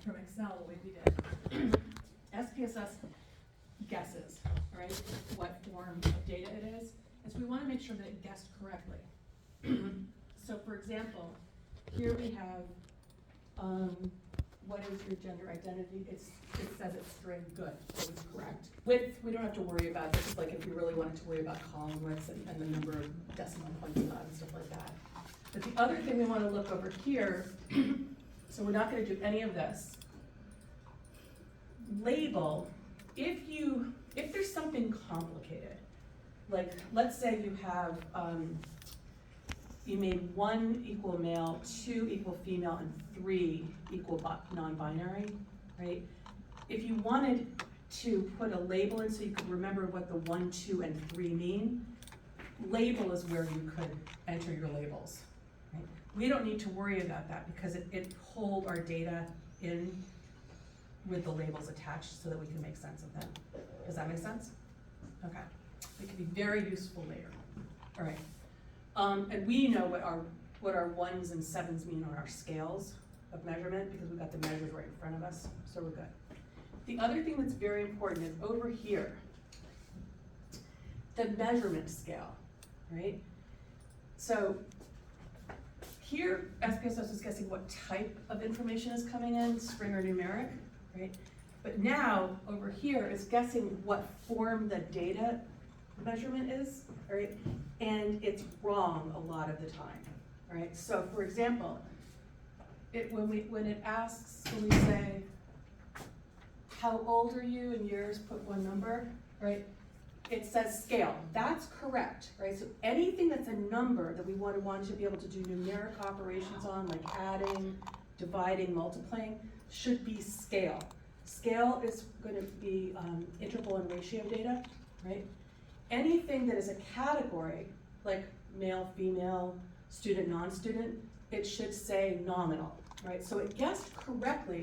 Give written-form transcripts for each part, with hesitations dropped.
from Excel, the way we did. SPSS guesses, right, what form of data it is, and so we want to make sure that it guessed correctly. So for example, here we have, what is your gender identity? It says it's string, good, it was correct. Width, we don't have to worry about, this is like if you really wanted to worry about column widths and the number of decimal points allowed and stuff like that. But the other thing we want to look over here, so we're not going to do any of this. Label, if there's something complicated, like let's say you have, you made 1 equal male, 2 equal female, and 3 equal non-binary, right? If you wanted to put a label in so you could remember what the 1, 2, and 3 mean, label is where you could enter your labels. Right? We don't need to worry about that because it pulled our data in with the labels attached so that we can make sense of them. Does that make sense? Okay. It can be very useful later. All right. And we know what our 1s and 7s mean on our scales of measurement because we've got the measures right in front of us, so we're good. The other thing that's very important is over here, the measurement scale, right? So here, SPSS is guessing what type of information is coming in, string or numeric, right? But now, over here, is guessing what form the data measurement is, right? And it's wrong a lot of the time, right? So for example, when we say, how old are you in years, put one number, right? It says scale, that's correct, right? So anything that's a number that we want to be able to do numeric operations on, like adding, dividing, multiplying, should be scale. Scale is going to be interval and ratio data, right? Anything that is a category, like male, female, student, non-student, it should say nominal, right? So it guessed correctly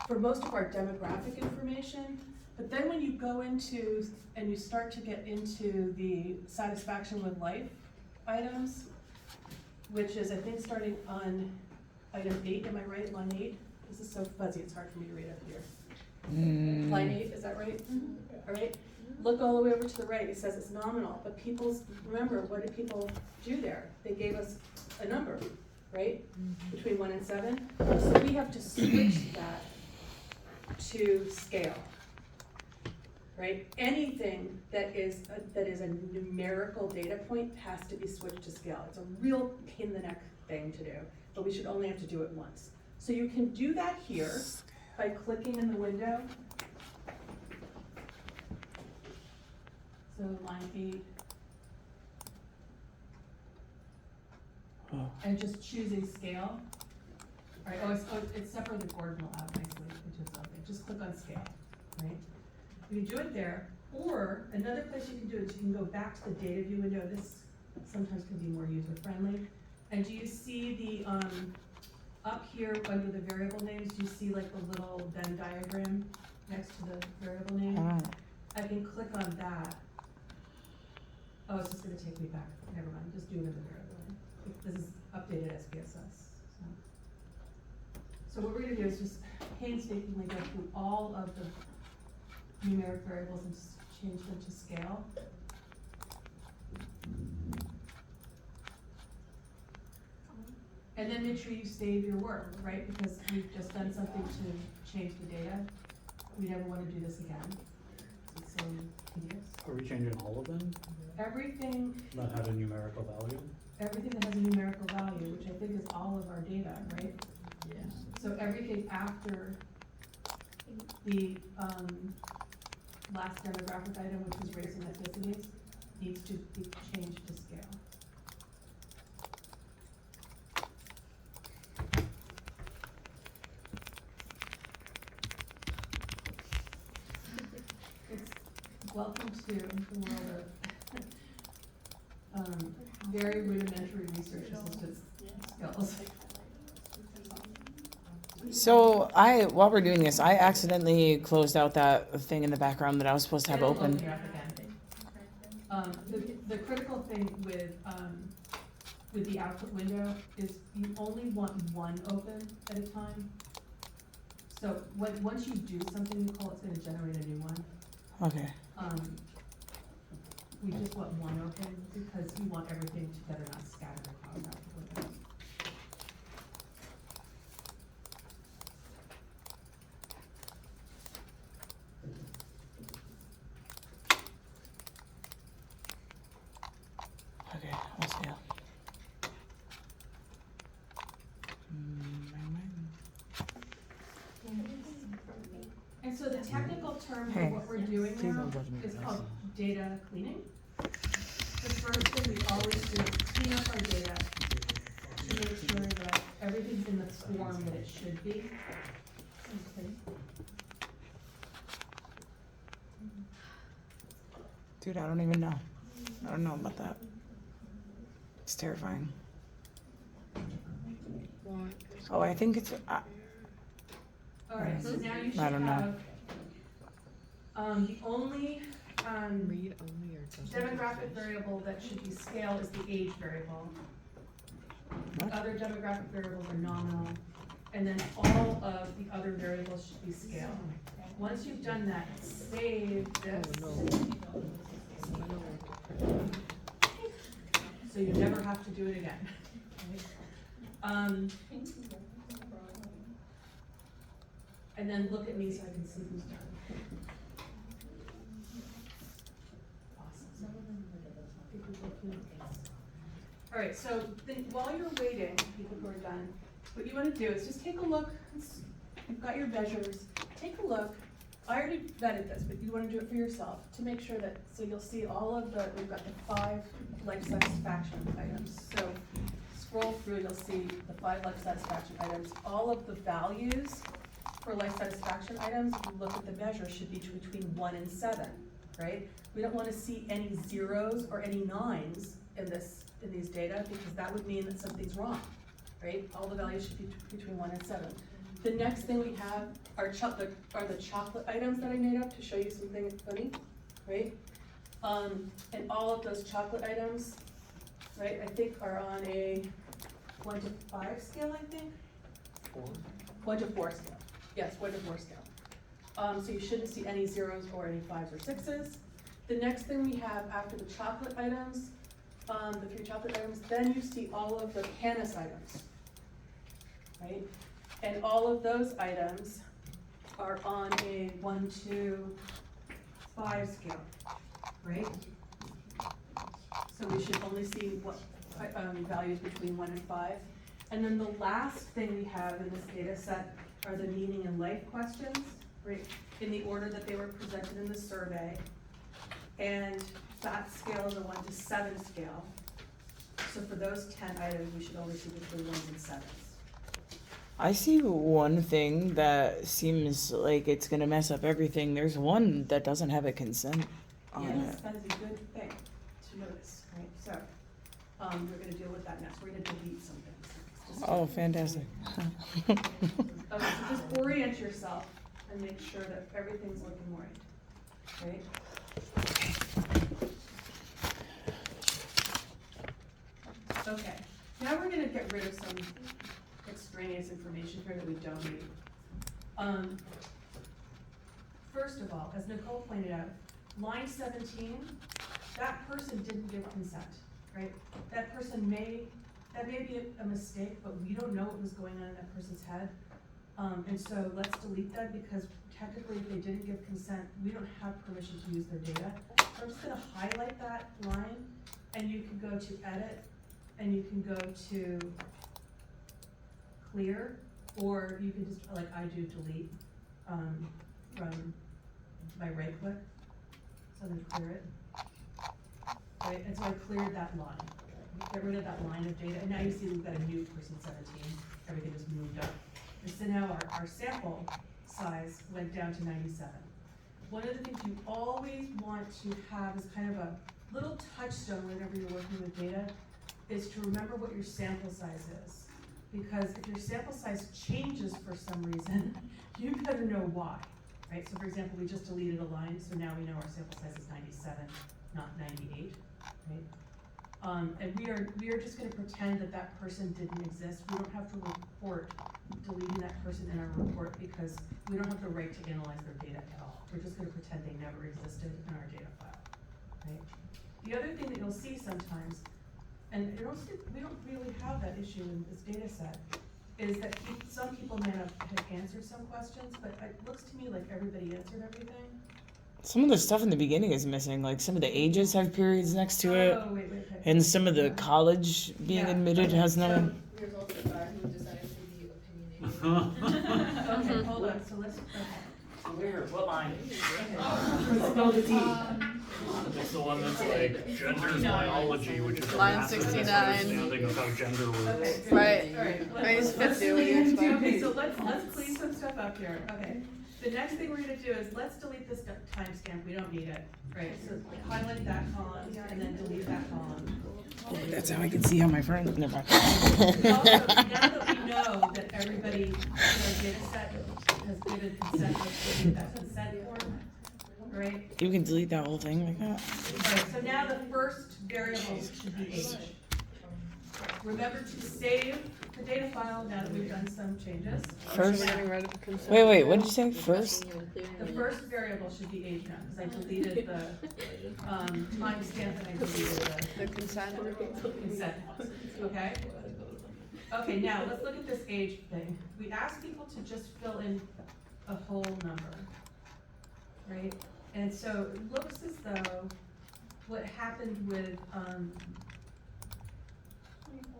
for most of our demographic information, but then when you go into, and you start to get into the satisfaction with life items, which is, I think, starting on item 8, am I right, line 8? This is so fuzzy, it's hard for me to read up here. Line 8, is that right? All right. Look all the way over to the right, it says it's nominal, but remember, what did people do there? They gave us a number, right? Between 1 and 7. So we have to switch that to scale, right? Anything that is a numerical data point has to be switched to scale. It's a real pain in the neck thing to do, but we should only have to do it once. So you can do that here by clicking in the window. So line 8. And just choosing scale. All right, it's separated the ordinal out nicely into something. Just click on scale, right? You can do it there, or another place you can do it is you can go back to the data view window. This sometimes can be more user friendly. And do you see the, up here under the variable names, do you see like the little Venn diagram next to the variable name? I can click on that. Oh, it's just gonna take me back. Never mind, just do it in the variable name. This is updated SPSS. So what we're gonna do is just painstakingly go through all of the numeric variables and just change them to scale. And then make sure you save your work, right? Because we've just done something to change the data. We never want to do this again. It's so tedious. Are we changing all of them Everything that had a numerical value? that has a numerical value, which I think is all of our data, right? Yeah. So everything after the last demographic item, which was race and ethnicities, needs to be changed to scale. It's welcome to the world of very rudimentary research assistant skills. So while we're doing this, I accidentally closed out that thing in the background that I was supposed to have It'll open. you up again. The critical thing with the output window is you only want one open at a time. So once you do something, Nicole, it's gonna generate a new one. Okay. We just want one open because you want everything together, not scattered across that window. Okay, I'll see ya. And so the technical term Hey, for what we're doing please now don't judge me. is called data cleaning. The first thing we always do is clean up our data to make sure that everything's in the form that it should be. Okay. Dude, I don't even know. I don't know about that. It's terrifying. Oh, I think it's. All right, so now you should I don't know. have, the only, Read only or doesn't? demographic variable that should be scale is the age variable. What? Other demographic variables are nominal, and then all of the other variables should be scale. Once you've done that, save this. So you never have to do it again. And then look at me so I can see who's done. All right, so then while you're waiting, people who are done, what you want to do is just take a look. You've got your measures. Take a look. I already vetted this, but you want to do it for yourself to make sure that, so you'll see all of the, we've got the 5 life satisfaction items. So scroll through, you'll see the 5 life satisfaction items. All of the values for life satisfaction items, if you look at the measure, should be between 1 and 7, right? We don't want to see any 0s or any 9s in these data, because that would mean that something's wrong, right? All the values should be between 1 and 7. The next thing we have are the chocolate items that I made up to show you something funny, right? And all of those chocolate items, right, I think are on a 1 to 5 scale, I think? 1 to 4 scale. Yes, 1 to 4 scale. So you shouldn't see any 0s or any 5s or 6s. The next thing we have after the chocolate items, the 3 chocolate items, then you see all of the Canis items, right? And all of those items are on a 1 to 5 scale, right? So we should only see what values between 1 and 5. And then the last thing we have in this data set are the meaning and life questions, right? In the order that they were presented in the survey. And that scale is a 1 to 7 scale. So for those 10 items, we should only see between 1s and 7s. I see one thing that seems like it's gonna mess up everything. There's one that doesn't have a consent on Yes, it. that is a good thing to notice, right? So, we're gonna deal with that next. We're gonna delete some things. Oh, fantastic. Okay, so just orient yourself and make sure that everything's looking right, right? Okay, now we're gonna get rid of some extraneous information here that we don't need. First of all, as Nicole pointed out, line 17, that person didn't give consent, right? That may be a mistake, but we don't know what was going on in that person's head. And so let's delete that, because technically if they didn't give consent, we don't have permission to use their data. So I'm just gonna highlight that line, and you can go to edit, and you can go to clear, or you can just, like I do, delete, from my right click. So I'm gonna clear it. Right, and so I cleared that line. Get rid of that line of data, and now you see we've got a new person 17. Everything is moved up. And so now our sample size went down to 97. One of the things you always want to have is kind of a little touchstone whenever you're working with data, is to remember what your sample size is. Because if your sample size changes for some reason, you better know why, right? So for example, we just deleted a line, so now we know our sample size is 97, not 98, right? And we are just gonna pretend that that person didn't exist. We don't have to report deleting that person in our report because we don't have the right to analyze their data at all. We're just gonna pretend they never existed in our data file, right? The other thing that you'll see sometimes, and we don't really have that issue in this data set, is that some people may have answered some questions, but it looks to me like everybody answered everything. Some of the stuff in the beginning is missing, like some of the ages have periods next to it, Oh, wait. and some of the college being Yeah. admitted has no. There's also a guy who decided to be opinionated. Okay, hold on, so let's, Where, what line? It's the one that's like gender's biology, which is a Line massive 69. misunderstanding of how gender works. Okay, good. Right. Alright. I mean, it's let's 50, what do you expect? Okay, so let's clean some stuff up here, okay. The next thing we're gonna do is, let's delete this timestamp, we don't need it, right? So highlight that column, and then delete that column. That's how I can see how my friend. Never mind. Also, now that we know that everybody in our data set has given consent, let's delete that consent form, right? You can delete that whole thing like that. Alright, so now the first variable should be age. Remember to save the data file now that we've done some changes. First. We're getting rid of the consent. Wait, what did you say? First? The first variable should be age now, because I deleted the timestamp and I deleted The consent. the consent, okay? Okay, now let's look at this age thing. We asked people to just fill in a whole number, right? And so it looks as though what happened with,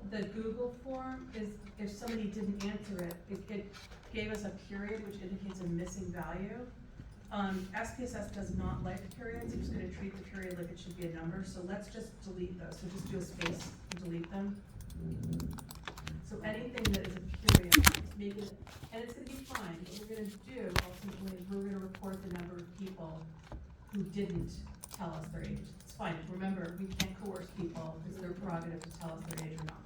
the Google form is if somebody didn't answer it, it gave us a period which indicates a missing value. SPSS does not like periods, it's gonna treat the period like it should be a number, so let's just delete those, so just do a space and delete them. So anything that is a period, just make it, and it's gonna be fine, what we're gonna do ultimately is we're gonna report the number of people who didn't tell us their age. It's fine, remember, we can't coerce people, it's their prerogative to tell us their age or not.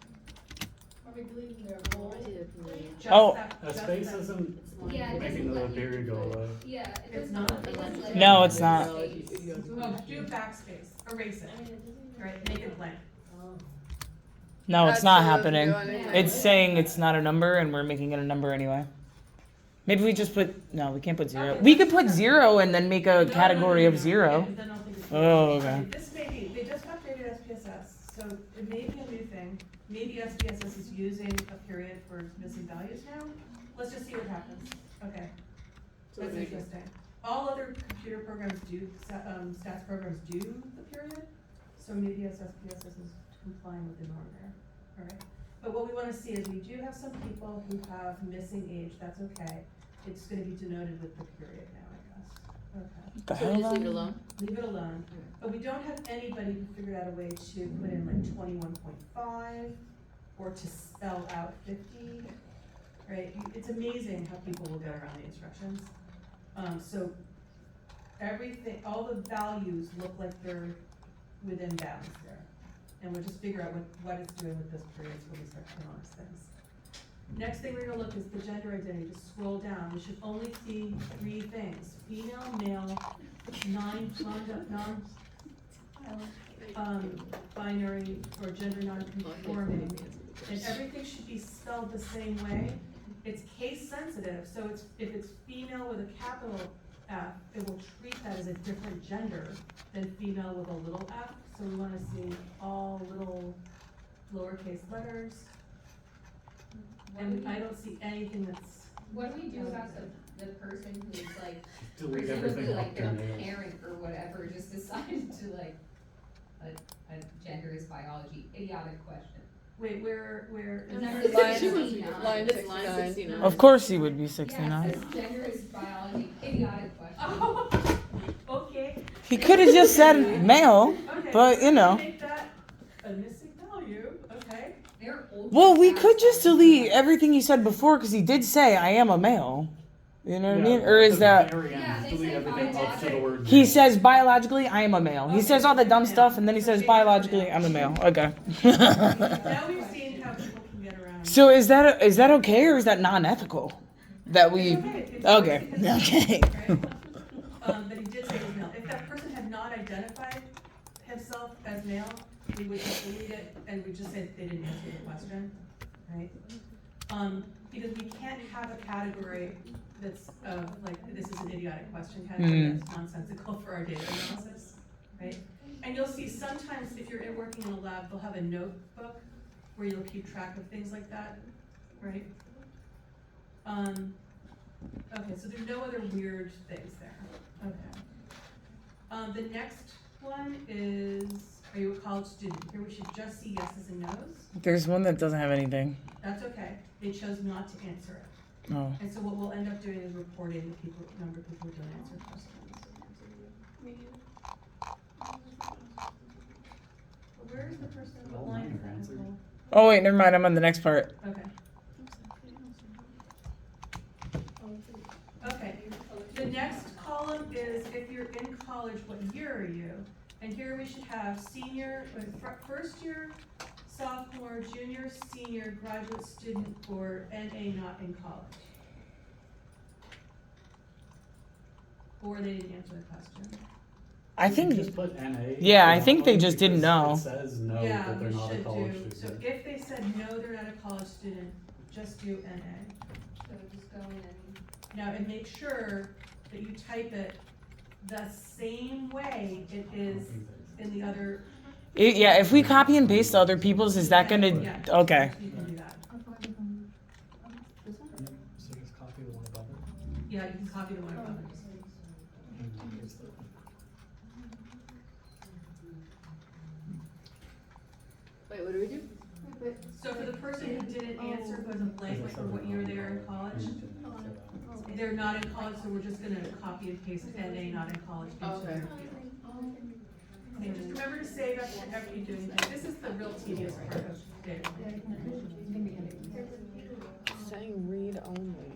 Are we deleting their whole? Just Oh. That just space that. isn't Yeah, it making doesn't the let you- period go away. Yeah, it It's does not? not. It doesn't let No, you it's not. space. Oh, do backspace, erase it, right, make it blank. No, it's not That doesn't do happening. anything. It's saying it's not a number, and we're making it a number anyway. Maybe we just put. No, we can't put zero. We could put zero and then make a category of zero. Yeah, then I'll think it's- Oh, okay. This may be, they just updated SPSS, so it may be a new thing. Maybe SPSS is using a period for missing values now. Let's just see what happens. Okay, that's interesting. All other computer programs do, stats programs do the period, so maybe SPSS is complying with the norm there. All right, but what we want to see is we do have some people who have missing age. That's okay. It's going to be denoted with the period now, I guess. Okay. The So hell? we just leave it alone? Leave it alone, but we don't have anybody who figured out a way to put in like 21.5 or to spell out 50, right? It's amazing how people will get around the instructions. So everything, all the values look like they're within bounds there. And we'll just figure out what it's doing with this period when we start to notice things. Next thing we're gonna look is the gender identity. Just scroll down. We should only see 3 things: female, male, binary or gender non-conforming, and everything should be spelled the same way. It's case sensitive, so if it's female with a capital F, it will treat that as a different gender than female with a little f. So we wanna see all little lowercase letters. And I don't see anything that's, What do we do about the person who's like, Delete presumably everything like up their to nails. parent or whatever, just decided to like, a gender is biology, idiotic question. wait, where is Number that? Line- 69. line It's line 69. 69. Of course he would be Yeah, it 69. says gender is biology, idiotic question. Oh, okay, He could have just said male. okay. But, you know. Make that a missing value, okay. They're old. Well, we could just delete everything he said before because he did say I am a male. You know what I mean? Or is that Yeah, they delete say everything up to the word? he male. says biologically I am a male. He Okay, says all the dumb male. stuff and then he says biologically I'm a male. Okay. Now we've seen how people can get around. So is that okay or is that non-ethical? That we It's okay. It's okay. because- Okay. right? But he did say he was male. If that person had not identified himself as male, we would just delete it and we just say they didn't answer the question, right? Because we can't have a category that's, like, this is an idiotic question category, that's nonsensical for our data analysis, right? And you'll see sometimes if you're working in a lab, they'll have a notebook where you'll keep track of things like that, right? Okay, so there's no other weird things there, okay. The next one is, are you a college student? Here we should just see yeses and nos. There's one that doesn't have anything. That's okay, they chose not to answer it. Oh. And so what we'll end up doing is reporting the people, number of people who don't answer questions. Where is the person, what line is that, Nicole? Oh wait, never mind. I'm on the next part. Okay. Okay, the next column is if you're in college, what year are you? And here we should have senior, first year, sophomore, junior, senior, graduate student, or NA not in college. Or they didn't answer the question. I You think. just put NA. Yeah, I in think they one just didn't because know. It says no, Yeah, that they're we not a should college do, so student. if they said no, they're not a college student, just do NA. So just go in and. Now, and make sure that you type it the same way it is in the other. Yeah, if we copy and paste other people's, is that gonna? Yeah, Okay. you can do that. So just copy the one above it. Yeah, you can copy the one above it. And then here's the- Wait, what do we do? So for the person who didn't answer, who has a blank, like for what year they are in college, they're not in college, so we're just gonna copy and paste NA not in college into Okay. their field. Okay, just remember to save after you doing that. This is the real tedious part of data. Saying read only.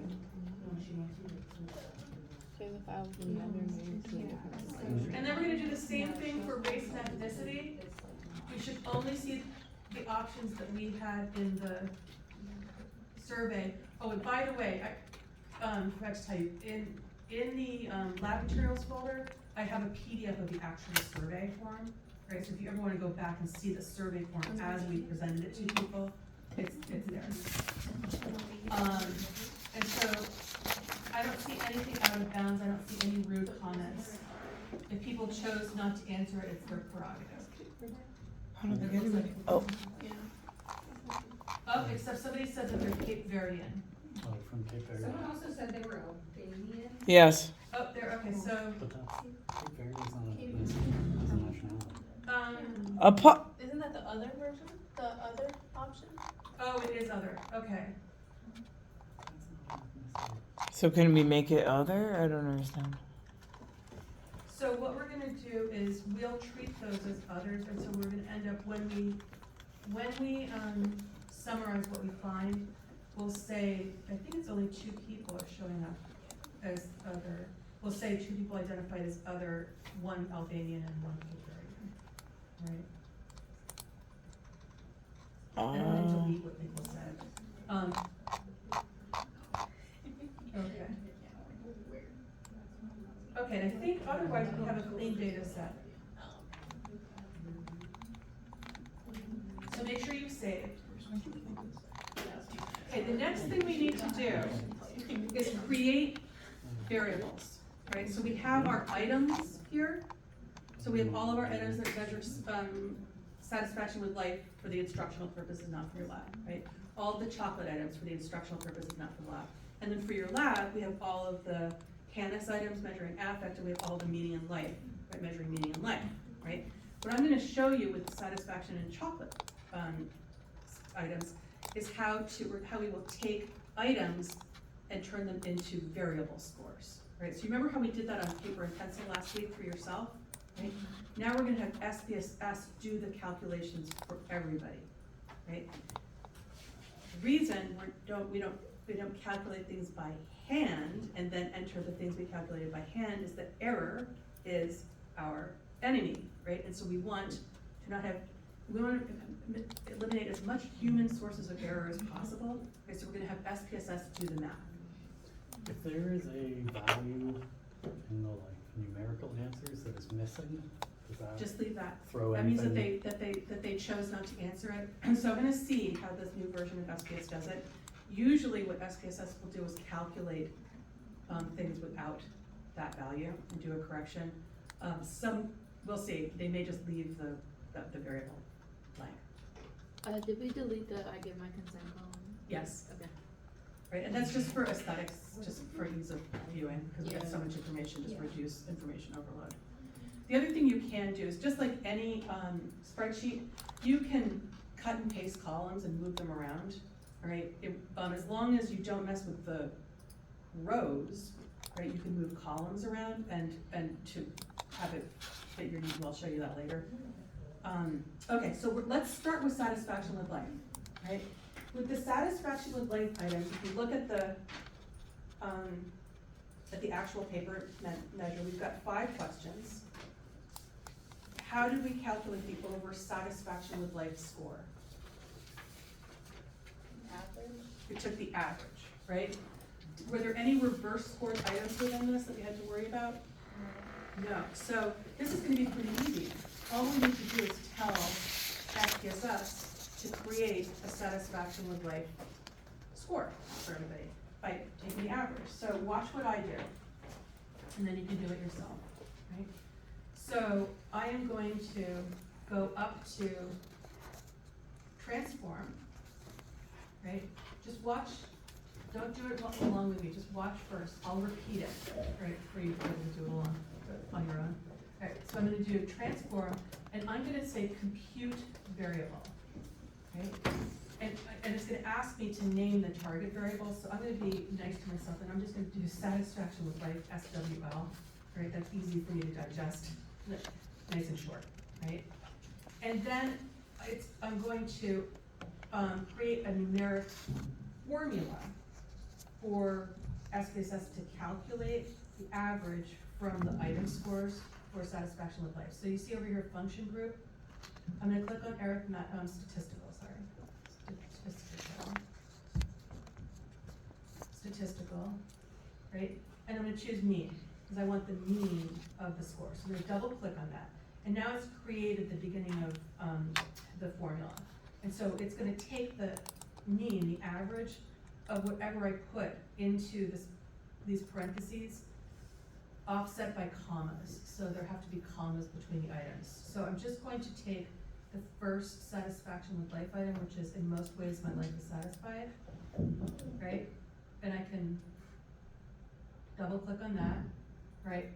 Say the file was never made to a different. And then we're gonna do the same thing for race and ethnicity. We should only see the options that we had in the survey. Oh, and by the way, I forgot to tell you, in the lab materials folder, I have a PDF of the actual survey form, right? So if you ever wanna go back and see the survey form as we presented it to people, it's there. And so, I don't see anything out of bounds, I don't see any rude comments. If people chose not to answer it, it's their prerogative. How did they It get looks it? like- Oh. Oh, except somebody said that they're Cape Verdean. Oh, from Cape Verde. Someone also said they were Albanian. Yes. Oh, there, okay, so, But that, Cape Verde is not a ethnicity, it's a nationality. Isn't that the other version? The other option? oh, it is other, okay. That's not an ethnicity. So can we make it other? I don't understand. So what we're gonna do is we'll treat those as others, and so we're gonna end up, when we summarize what we find, we'll say, I think it's only 2 people are showing up as other. We'll say 2 people identified as other, 1 Albanian and 1 Cape Verdean, right? And I'm going to delete what people said. Okay. Okay, and I think otherwise we have a clean data set. So make sure you've saved. Okay, the next thing we need to do is create variables, right? So we have our items here. So we have all of our items that measure satisfaction with life for the instructional purposes, not for your lab, right? All of the chocolate items for the instructional purposes, not for the lab. And then for your lab, we have all of the Canis items measuring affect, and we have all the meaning in life, right, measuring meaning in life, right? What I'm gonna show you with the satisfaction and chocolate items is how we will take items and turn them into variable scores, right? So you remember how we did that on paper and pencil last week for yourself, right? Now we're gonna have SPSS do the calculations for everybody, right? The reason we don't calculate things by hand and then enter the things we calculated by hand is that error is our enemy, right? And so we want to eliminate as much human sources of error as possible. Okay, so we're gonna have SPSS do the math. If there is a value in the like numerical answers that is missing, Does that Just leave that. throw That means anything? that they chose not to answer it. So I'm gonna see how this new version of SPS does it. Usually what SPSS will do is calculate, things without that value and do a correction. Some, we'll see, they may just leave the variable blank. Did we delete the I give my consent column? Yes, Okay. right, and that's just for aesthetics, just for ease of viewing, because we have so Yeah. much information, just Yeah. reduce information overload. The other thing you can do is, just like any spreadsheet, you can cut and paste columns and move them around, right? As long as you don't mess with the rows, right, you can move columns around and to have it fit your needs. I'll show you that later. Okay, so let's start with satisfaction with life, right? With the satisfaction with life items, if you look at the actual paper measure, we've got 5 questions. How did we calculate the over satisfaction with life score? Average. We took the average, right? Were there any reverse scored items within this that we had to worry about? No, so this is gonna be pretty easy. All we need to do is tell SPSS to create a satisfaction with life score for everybody by taking the average. So watch what I do, and then you can do it yourself, right? So I am going to go up to transform, right? Just watch, don't do it along with me, just watch first. I'll repeat it, right, for you to do it along on your own. All right, so I'm gonna do transform, and I'm gonna say compute variable, right? And it's gonna ask me to name the target variable, so I'm gonna be nice to myself, and I'm just gonna do satisfaction with life, SWL, right? That's easy for me to digest, nice and short, right? And then I'm going to create a numeric formula for SPSS to calculate the average from the item scores for satisfaction with life. So you see over here, function group. I'm gonna click on statistical, statistical, right? And I'm gonna choose mean, because I want the mean of the score. So I'm gonna double click on that. And now it's created the beginning of the formula. And so it's gonna take the mean, the average of whatever I put into these parentheses, offset by commas. So there have to be commas between the items. So I'm just going to take the first satisfaction with life item, which is in most ways my life is satisfied, right? And I can double click on that, right?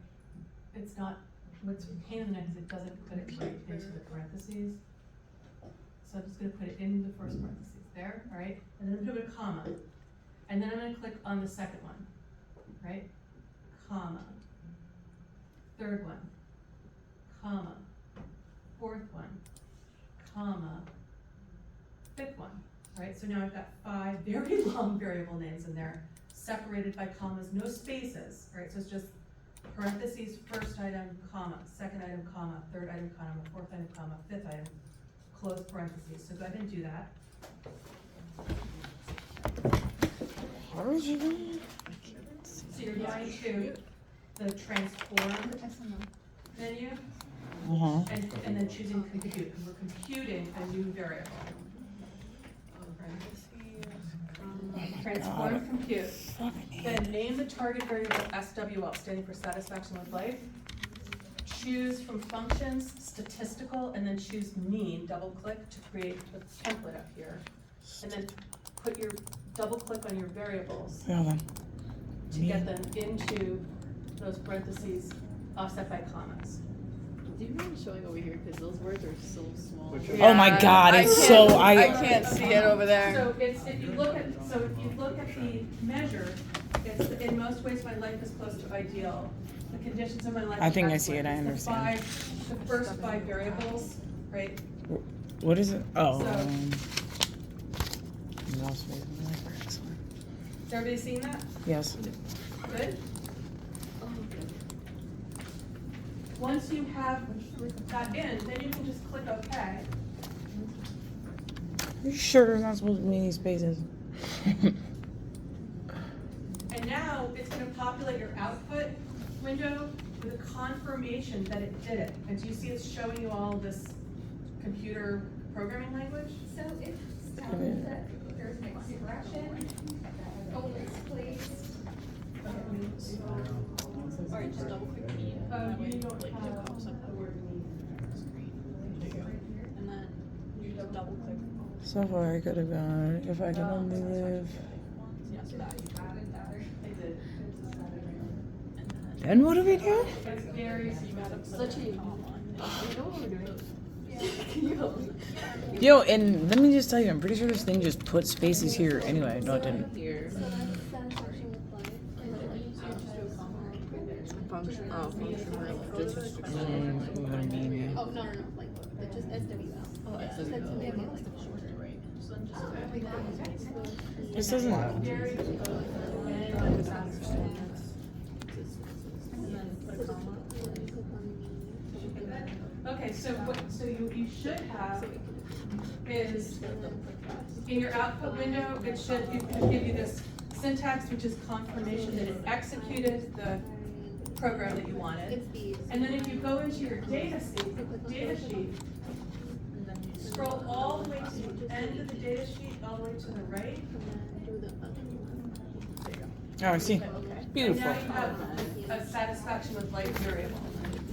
It's not, what's a pain in the neck is it doesn't put it right into the parentheses. So I'm just gonna put it in the first parentheses there, all right? And then I'm gonna put a comma. And then I'm gonna click on the second one, right? Comma. Third one, comma. Fourth one, comma. Fifth one, all right? So now I've got 5 very long variable names in there, separated by commas, no spaces, all right? So it's just parentheses, first item, comma, second item, comma, third item, comma, fourth item, comma, fifth item, close parentheses. So go ahead and do that. How did you do it? So you're going to the transform menu, Uh-huh. and then choosing compute, because we're computing a new variable. Transform compute, then name the target variable SWL, standing for satisfaction with life. Choose from functions, statistical, and then choose mean, double click to create the template up here. And then put your, double click on your variables Yeah, then. to get them into those parentheses offset by commas. Do you mind showing over here, because those words are so small. Which Oh my God, I it's can't- so, I can't see it over there. So if you look at the measure, it's in most ways my life is close to ideal. The conditions of my life. I think are I see it, I excellent. It's the understand. the first 5 variables, right? What is it? Oh. So- Lost ways in life are excellent. Is everybody seeing that? Yes. Good? Oh, good. Once you have that in, then you can just click OK. Are you sure there's not supposed to be any spaces? And now it's gonna populate your output window with a confirmation that it did it. And do you see it's showing you all this computer programming language? So it's telling that there's an expression that is placed. Or just double click the, You don't like, have it pops up the word need. and then you just double click. So far I could have gone, if I could only live. Yeah, so that you got it, that or. I did. And what do we do? It's very, You gotta put a comma. Yo, and let me just tell you, I'm pretty sure this thing just put spaces here anyway. No, it didn't. So that's satisfaction with life. And then you just do a comma. Function, oh, functional. Oh, no, like, it's just SWL. Oh, yeah. So that's maybe like shorter, right? So then just. This doesn't. very. Okay, so you should have is, in your output window, it should give you this syntax, which is confirmation that it executed the program that you wanted. It's these. And then if you go into your data sheet, scroll all the way to the end of the data sheet, all the way to the right. And then do the other one. Oh, I see. And Beautiful. now you have a satisfaction with life variable.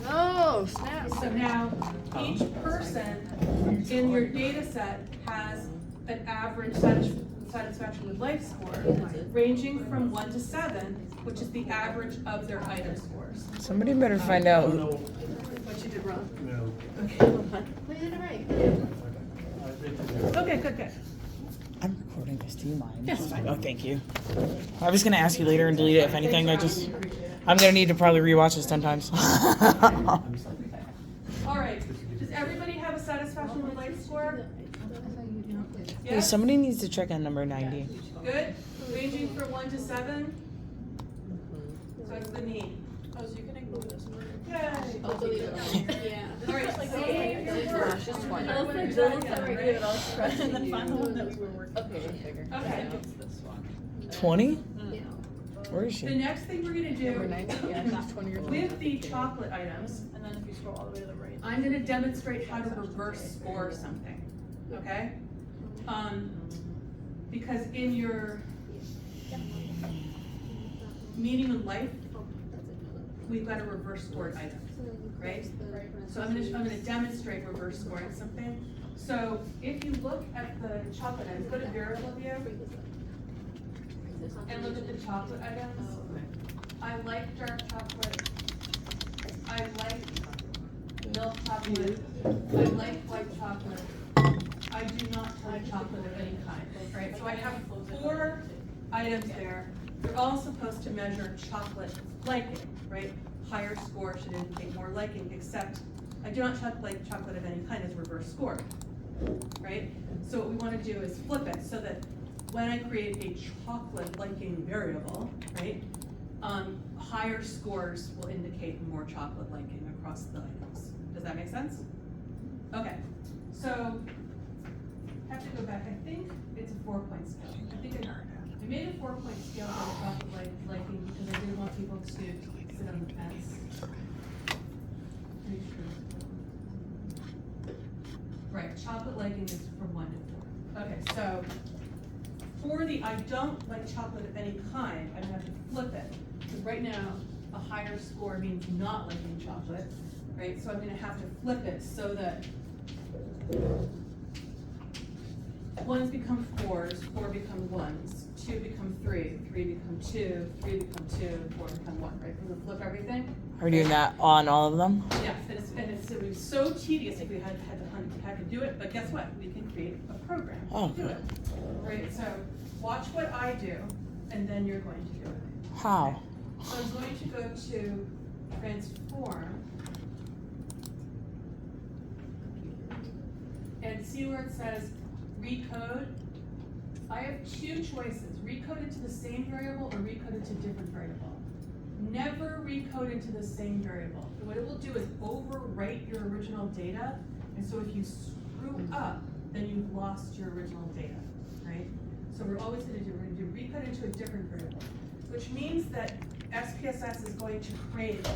Oh, snap. So now, each person in your data set has an average satisfaction with life score, ranging from 1 to 7, which is the average of their item scores. Somebody better find out. No, What you did wrong. no. Okay. We did it right. Okay, good. I'm recording this. Do you mind? Yes, fine. Oh, thank you. I was gonna ask you later and delete it if anything. I'm gonna need to probably rewatch this 10 times. All right, does everybody have a satisfaction with life score? Hey, Yes? somebody needs to check on number 90. Good, ranging from 1 to 7? So it's the need. Oh, so you can include this word. Yay. I'll delete it. Yeah. All right, save your work. Just one. I'll I'll send send that it again, I'll right? scratch and then find the one that we were working on. Okay. It's this one. 20? Yeah. Where is The she? next thing we're gonna Number do, 90, yeah, she's 20 years old. with the chocolate items, And then if you scroll all the way to the right. I'm gonna demonstrate how to reverse score something, okay? Because in your meaning in life, we've got a reverse scored item, right? So I'm gonna demonstrate reverse scoring something. So if you look at the chocolate items, go to variable view and look at the chocolate items. I like dark chocolate. I like milk chocolate. I like white chocolate. I do not like chocolate of any kind, right? So I have 4 items there. They're all supposed to measure chocolate liking, right? Higher score should indicate more liking, except I do not like chocolate of any kind as reverse score, right? So what we want to do is flip it so that when I create a chocolate liking variable, right, higher scores will indicate more chocolate liking across the items. Does that make sense? Okay, so I have to go back. I think it's a 4-point scale. I think I made a 4-point scale for the chocolate liking because I didn't want people to sit on the fence. Pretty sure. Right, chocolate liking is from 1 to 4. Okay, so for the I don't like chocolate of any kind, I'm gonna have to flip it. Because right now, a higher score means not liking chocolate, right? So I'm gonna have to flip it so that 1s become 4s, 4 become 1s, 2 become 3, 3 become 2, 3 become 2, 4 become 1, right? We're gonna flip everything. Are we doing that on all of them? Yes, it would be so tedious if we had to do it, but guess what? We can create a program Oh, to do it. Right, so watch what I do, and then you're going to do it. How? So I'm going to go to transform. And see where it says recode. I have 2 choices, recode it to the same variable or recode it to a different variable. Never recode into the same variable. What it will do is overwrite your original data, and so if you screw up, then you've lost your original data, right? So we're always gonna do recode into a different variable, which means that SPSS is going to create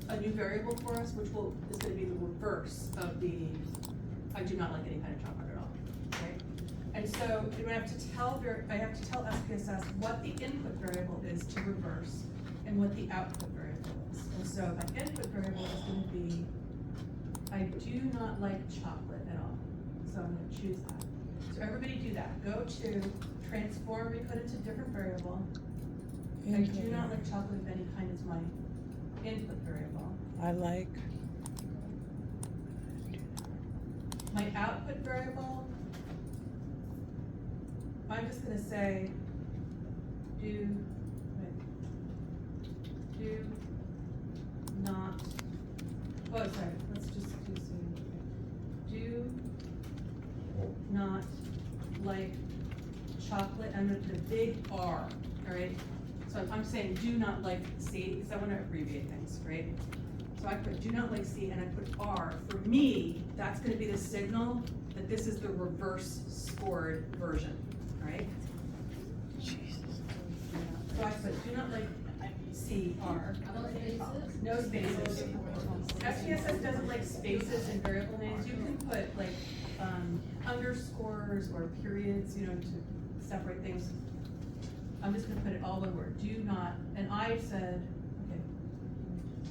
a new variable for us, which is gonna be the reverse of the, I do not like any kind of chocolate at all, right? And so I have to tell SPSS what the input variable is to reverse and what the output variable is. And so my input variable is gonna be, I do not like chocolate at all. So I'm gonna choose that. So everybody do that. Go to transform, recode it to different variable. I do not like chocolate of any kind is my input variable. I like. My output variable, I'm just gonna say, do not, oh, sorry, let's just do some, do not like chocolate, I'm gonna put a big R, all right? So I'm saying do not like C, because I wanna abbreviate things, right? So I put do not like C and I put R. For me, that's gonna be the signal that this is the reverse scored version, right? Jesus. So I put do not like C, R. No spaces. SPSS doesn't like spaces in variable names. You can put like underscores or periods, you know, to separate things. I'm just gonna put it all one word, do not, and I said, okay,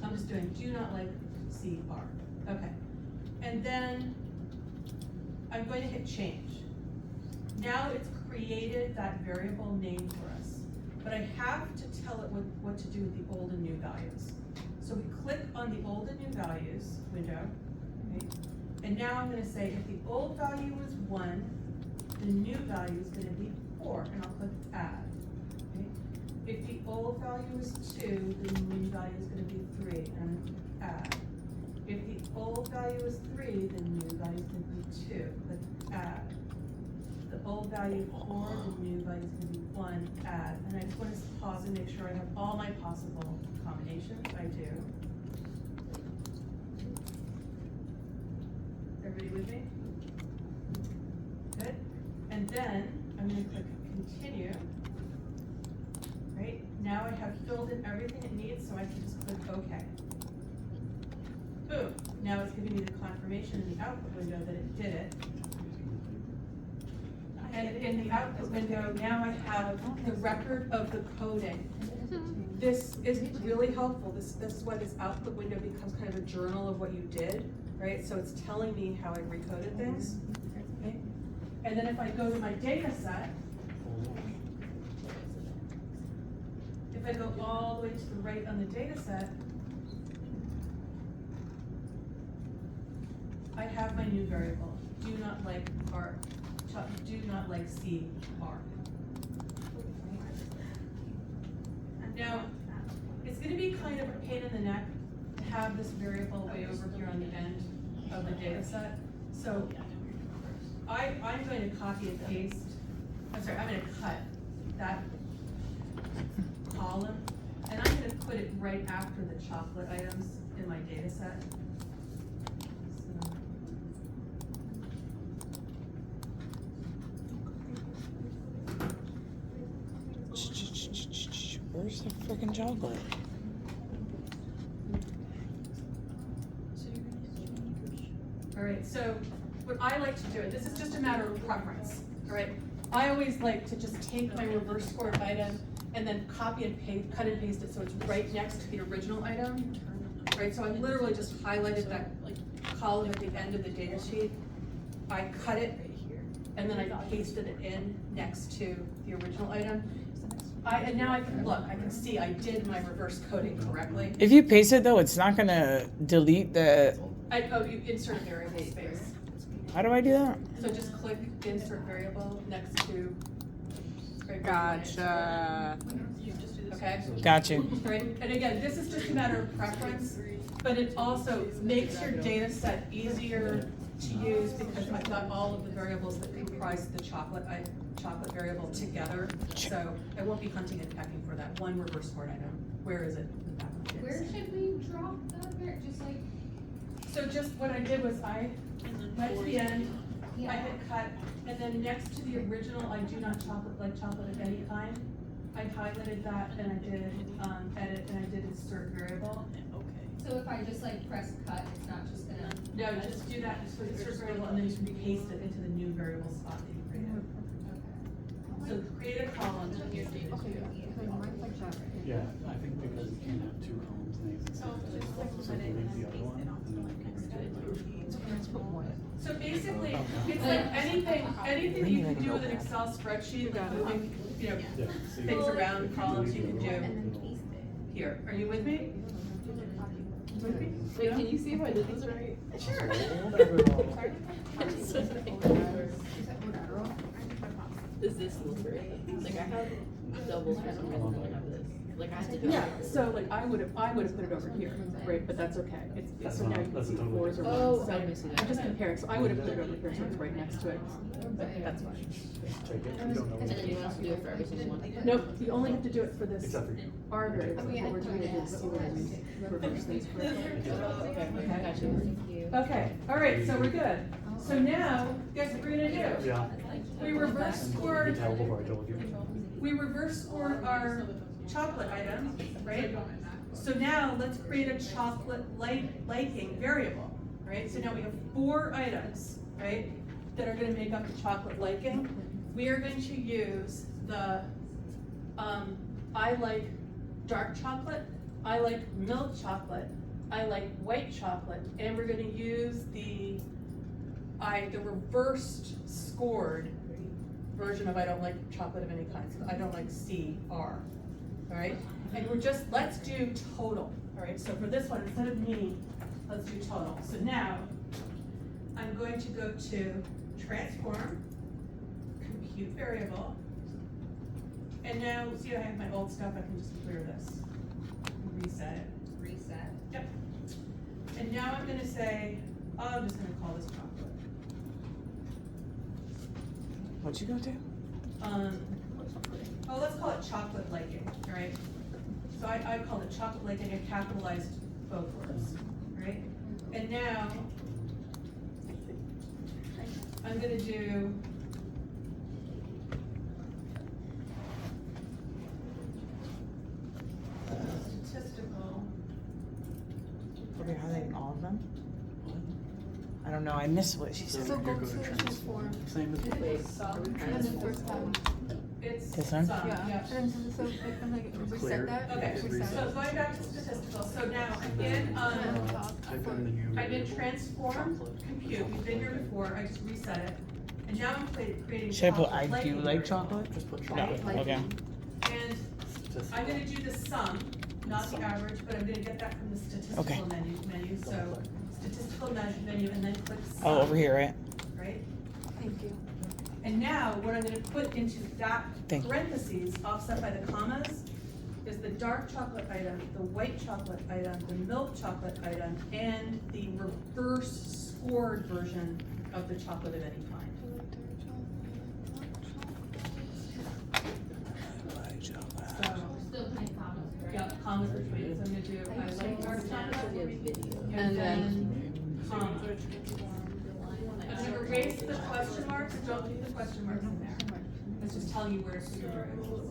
I'm just doing do not like C, R, okay. And then I'm going to hit change. Now it's created that variable name for us, but I have to tell it what to do with the old and new values. So we click on the old and new values window, right? And now I'm gonna say if the old value was 1, the new value is gonna be 4, and I'll click add. If the old value is 2, the new value is going to be 3, and I'm going to click add. If the old value is 3, the new value is going to be 2, click add. The old value 4, the new value is going to be 1, add. And I just want to pause and make sure I have all my possible combinations. I do. Everybody with me? Good. And then I'm going to click continue. Right, now I have filled in everything it needs, so I can just click OK. Boom, now it's giving me the confirmation in the output window that it did it. And in the output window, now I have the record of the coding. This is really helpful. This is why this output window becomes kind of a journal of what you did, right? So it's telling me how I recoded things. Okay? And then if I go to my data set, if I go all the way to the right on the data set, I have my new variable, do not like R, do not like C, R. Now, it's gonna be kind of a pain in the neck to have this variable way over here on the end of the data set. So I'm going to copy and paste, I'm gonna cut that column, and I'm gonna put it right after the chocolate items in my data set. Where's the freaking chocolate? All right, so what I like to do, and this is just a matter of preference, all right? I always like to just take my reverse scored item and then copy and paste, cut and paste it so it's right next to the original item, right? So I literally just highlighted that column at the end of the data sheet. I cut it, and then I pasted it in next to the original item. And now I can look, I can see I did my reverse coding correctly. If you paste it though, it's not gonna delete the. You insert a variable space. How do I do that? So just click insert variable next to. Gotcha. Okay? Got you. Right, and again, this is just a matter of preference, but it also makes your data set easier to use because I've got all of the variables that comprise the chocolate variable together. So I won't be hunting and pecking for that one reverse scored item. Where is it? In the back of the Where data set. should we drop that just like, So just what I did was I went to the end, I yeah, hit cut, and then next to the original, I do not like chocolate of any kind. I highlighted that and I did edit and I did insert variable. so if I I just like press cut, it's not just gonna. No, just do that, just put the search variable, and then just repaste it into the new variable spot that you created. So create a column. Yeah, I think because you can't have two columns and they exist, so delete the other one, and then you can redo it. So basically, it's like anything you can do with an Excel spreadsheet, like moving, you know, Yeah, so you- things around, columns you can And do. then paste it. Here, are you with me? With me? Wait, can you see if I did this right? Sure. Does this look right? Like I have double screen and I have this. Like I have to do Yeah, so like I would have put it over here, right, but that's okay. It's, so now you can That's see a totally fours or different- ones, Oh, so I see that. I'm just comparing, so I would have put it over here, so it's right next to it, but that's fine. Take it, you don't know. And then you have to do it for every single one. Nope, you only have to do it for this Except for you. R variable, what we're doing is see whether we reverse things correctly. Okay, got you. Okay, all right, so we're good. So now, guess what we're gonna do? Yeah. We reverse You scored, can tell before I told you. we reverse scored our chocolate item, right? So now let's create a chocolate liking variable, right? So now we have 4 items, right, that are gonna make up the chocolate liking. We are going to use the, I like dark chocolate, I like milk chocolate, I like white chocolate, and we're gonna use the reversed scored version of I don't like chocolate of any kind, so I don't like CR, all right? And let's do total, all right? So for this one, instead of me, let's do total. So now, I'm going to go to transform, compute variable, and now, see I have my old stuff, I can just clear this, reset it. Reset. Yep. And now I'm gonna say, I'm just gonna call this chocolate. What'd you go to? Let's call it chocolate liking, all right? So I called it chocolate liking, I capitalized both words, right? And now, I'm gonna do statistical. Are we highlighting all of them? I don't know, I missed what she So said. you go to transform, same as before. Wait, And then first time. It's This one? some, Yeah. yeah. And then so I'm like Clear. reset that. Okay, Reset. so going back to statistical, so now And again, then, type in the new. I'm in transform, compute, we've been here before, I just reset it. And now I'm creating Should I put chocolate I do liking like variable. chocolate? Just put No, chocolate. okay. And Statistical. I'm gonna do the sum, not the Sum. average, but I'm gonna get that from the statistical Okay. menu, so statistical menu, and then click sum. Oh, over here, right? Right? Thank you. And now, what I'm gonna put into that Thank you. parentheses, offset by the commas, is the dark chocolate item, the white chocolate item, the milk chocolate item, and the reverse scored version of the chocolate of any kind. So, Still kind of commas, right? yeah, commas between, so I'm gonna do, I like dark chocolate, and And then, comma. I'm gonna erase the question marks, don't leave the question marks in there. Let's just tell you where to put your variables.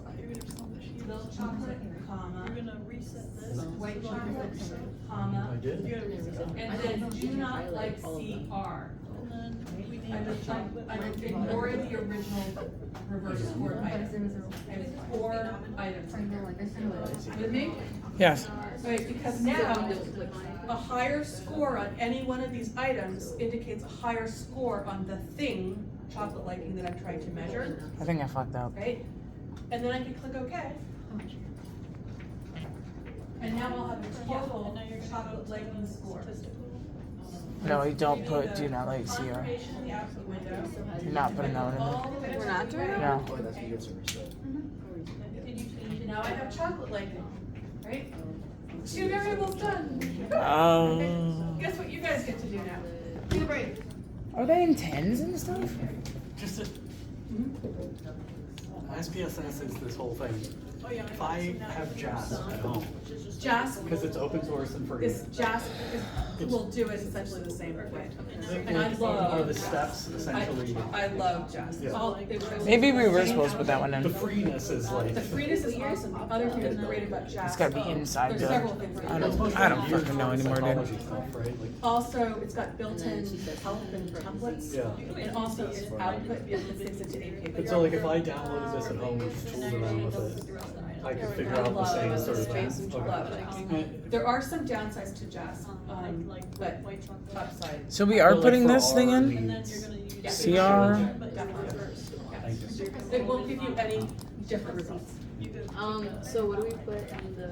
Milk chocolate, comma, white chocolate, comma, I did? and then do not like CR. I'm ignoring the original reverse score item. I have 4 items. With me? Yes. Right, because now, a higher score on any one of these items indicates a higher score on the thing, chocolate liking, that I'm trying to measure, I think I fucked up. right? And then I can click OK. And now I'll have a total chocolate liking score. No, you don't Give put me the do not like CR. confirmation in the output window. You're not putting that one in there. All the way to We're not the doing right. No. Now I have chocolate liking, right? 2 variables done. Oh. Guess what you guys get to do now? Take a break. Are they in tens and stuff? Just a. SPSS is this whole thing. If I have jazz at home, JASP, Because it's open source and free. this JASP will do it essentially the same way. And I Are love, the steps essentially, I love JASP. Yeah. Maybe we were supposed to put that one the in. freeness is like. The freeness is awesome. The other thing that's great about JASP. It's gotta be inside There's the- several things. I don't fucking know anymore, dude. Psychology stuff, right? Like, Also, it's got built-in help and templates. yeah. And also its output syncs into API. But so like if I downloaded this at home and just tooled around with it, I could figure out the same sort of thing. Okay. There are some downsides to JASP, but upside. So we are Well, like putting for this thing our in? needs, Yeah. CR? Definitely. Thank you. It won't give you any different results. So what do we put in the,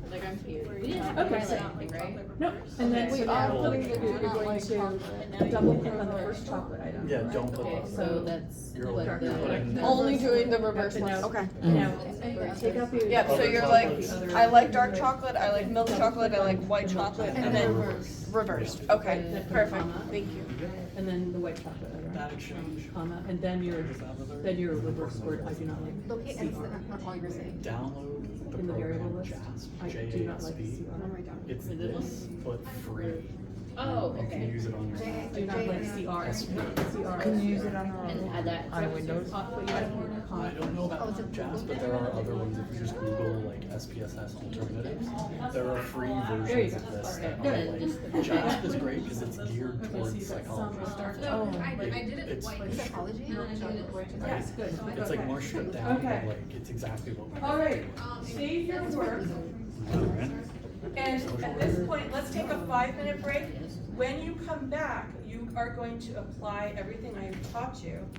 like I'm here. We didn't have to Okay, highlight so- anything, right? No, and then We so are now putting the you're going to double click on the first chocolate item. Yeah, don't put Okay, that. so that's You're what like the. putting- Only doing the reverse But one, now- okay. Now, take out the. Yeah, so Other you're like, chocolates. I like dark chocolate, I like milk chocolate, I like white chocolate, and then reversed. Okay, perfect, thank you. And then the white chocolate item. That exchange. Comma, and then your reverse word, I do not like Locate and CR. not all you're saying. Download the In the variable program list, JASP, I do not like JASP. CR. It's this, but free. Oh, You can okay. use it on your. Do not like CR. CR. Can you use it on And add that. on Windows? But you have comma. I don't know about JASP, but there are other ones. If you just Google like SPSS alternatives, there are free There you versions go. of this that Good. are like, JASP is great because it's geared Okay, so towards you've got some psychology. will start. No, I did it It's- white. Psychology? And then I did it white. Yes, good. It's like Okay. more stripped down, Okay. but like it's exactly what we All right, save your work. want. And at this point, let's take a 5-minute break. When you come back, you are going to apply everything I have taught you